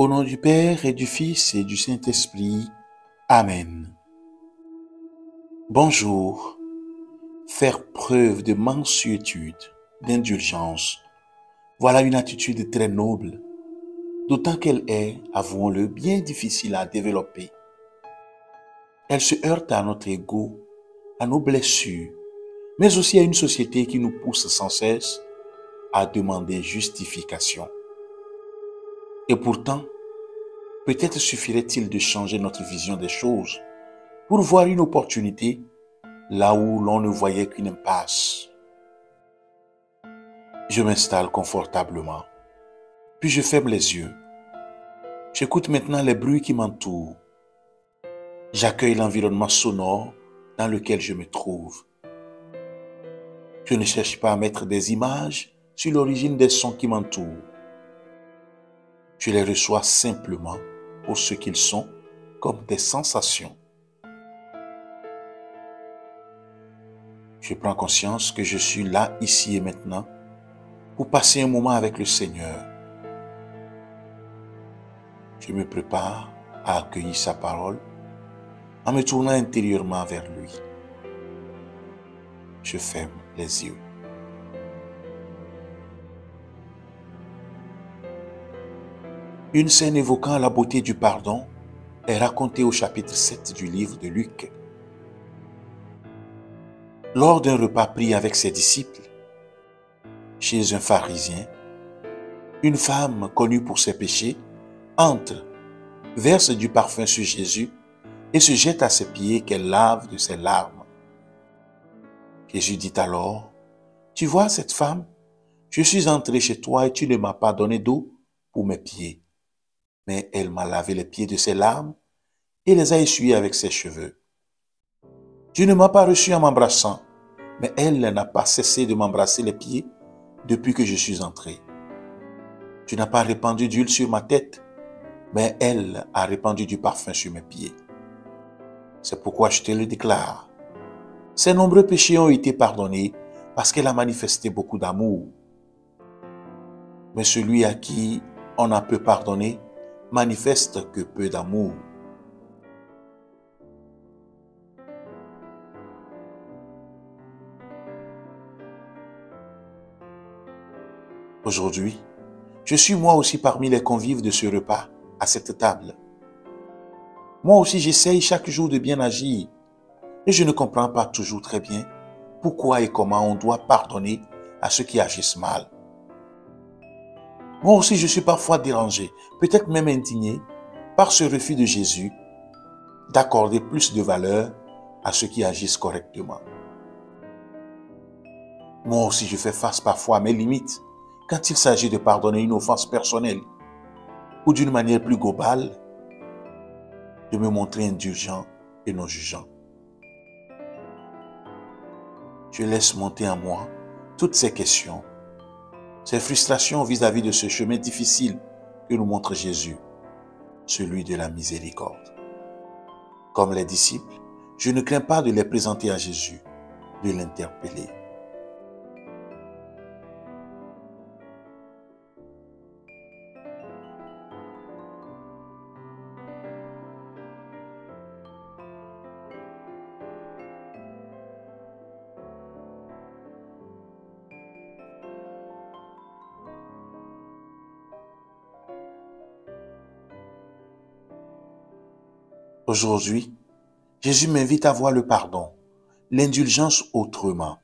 Au nom du Père et du Fils et du Saint-Esprit. Amen. Bonjour. Faire preuve de mansuétude, d'indulgence, voilà une attitude très noble, d'autant qu'elle est, avouons-le, bien difficile à développer. Elle se heurte à notre ego, à nos blessures, mais aussi à une société qui nous pousse sans cesse à demander justification. Et pourtant, peut-être suffirait-il de changer notre vision des choses pour voir une opportunité là où l'on ne voyait qu'une impasse. Je m'installe confortablement, puis je ferme les yeux. J'écoute maintenant les bruits qui m'entourent. J'accueille l'environnement sonore dans lequel je me trouve. Je ne cherche pas à mettre des images sur l'origine des sons qui m'entourent. Je les reçois simplement pour ce qu'ils sont, comme des sensations. Je prends conscience que je suis là, ici et maintenant, pour passer un moment avec le Seigneur. Je me prépare à accueillir sa parole en me tournant intérieurement vers lui. Je ferme les yeux. Une scène évoquant la beauté du pardon est racontée au chapitre 7 du livre de Luc. Lors d'un repas pris avec ses disciples, chez un pharisien, une femme connue pour ses péchés entre, verse du parfum sur Jésus et se jette à ses pieds qu'elle lave de ses larmes. Jésus dit alors, « Tu vois cette femme? Je suis entré chez toi et tu ne m'as pas donné d'eau pour mes pieds. Mais elle m'a lavé les pieds de ses larmes et les a essuyés avec ses cheveux. Tu ne m'as pas reçu en m'embrassant, mais elle n'a pas cessé de m'embrasser les pieds depuis que je suis entré. Tu n'as pas répandu d'huile sur ma tête, mais elle a répandu du parfum sur mes pieds. C'est pourquoi je te le déclare. Ses nombreux péchés ont été pardonnés parce qu'elle a manifesté beaucoup d'amour. Mais celui à qui on a peu pardonné manifeste que peu d'amour. » Aujourd'hui, je suis moi aussi parmi les convives de ce repas, à cette table. Moi aussi, j'essaye chaque jour de bien agir, et je ne comprends pas toujours très bien pourquoi et comment on doit pardonner à ceux qui agissent mal. Moi aussi, je suis parfois dérangé, peut-être même indigné, par ce refus de Jésus d'accorder plus de valeur à ceux qui agissent correctement. Moi aussi, je fais face parfois à mes limites quand il s'agit de pardonner une offense personnelle ou d'une manière plus globale, de me montrer indulgent et non jugeant. Je laisse monter en moi toutes ces questions, ces frustrations vis-à-vis de ce chemin difficile que nous montre Jésus, celui de la miséricorde. Comme les disciples, je ne crains pas de les présenter à Jésus, de l'interpeller. Aujourd'hui, Jésus m'invite à voir le pardon, l'indulgence autrement,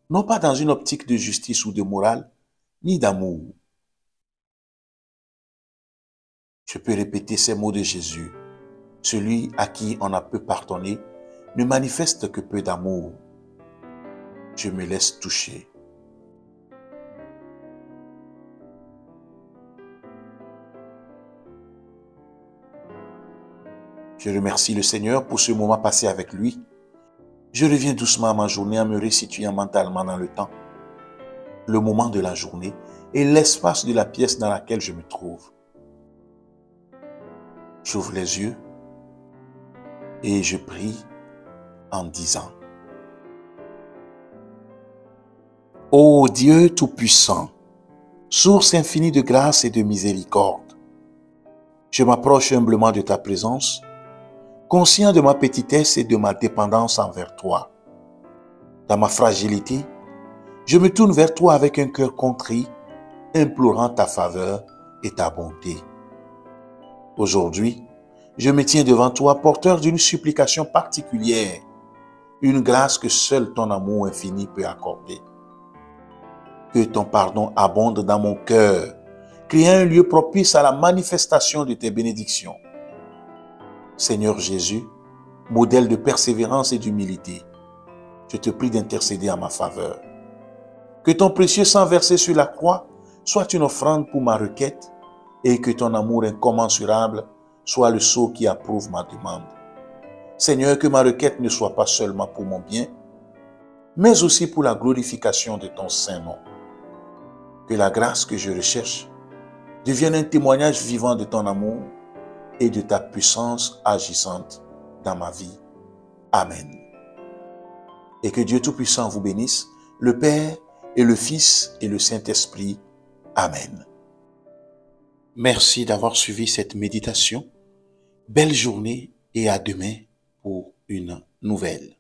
non pas dans une optique de justice ou de morale, ni d'amour. Je peux répéter ces mots de Jésus. Celui à qui on a peu pardonné ne manifeste que peu d'amour. Je me laisse toucher. Je remercie le Seigneur pour ce moment passé avec lui. Je reviens doucement à ma journée en me resituant mentalement dans le temps, le moment de la journée et l'espace de la pièce dans laquelle je me trouve. J'ouvre les yeux et je prie en disant: Ô Dieu Tout-Puissant, source infinie de grâce et de miséricorde, Je m'approche humblement de ta présence, conscient de ma petitesse et de ma dépendance envers toi. Dans ma fragilité, je me tourne vers toi avec un cœur contrit, implorant ta faveur et ta bonté. Aujourd'hui, je me tiens devant toi porteur d'une supplication particulière, une grâce que seul ton amour infini peut accorder. Que ton pardon abonde dans mon cœur, créant un lieu propice à la manifestation de tes bénédictions. Seigneur Jésus, modèle de persévérance et d'humilité, je te prie d'intercéder en ma faveur. Que ton précieux sang versé sur la croix soit une offrande pour ma requête et que ton amour incommensurable soit le sceau qui approuve ma demande. Seigneur, que ma requête ne soit pas seulement pour mon bien, mais aussi pour la glorification de ton saint nom. Que la grâce que je recherche devienne un témoignage vivant de ton amour et de ta puissance agissante dans ma vie. Amen. Et que Dieu Tout-Puissant vous bénisse, le Père et le Fils et le Saint-Esprit. Amen. Merci d'avoir suivi cette méditation. Belle journée et à demain pour une nouvelle.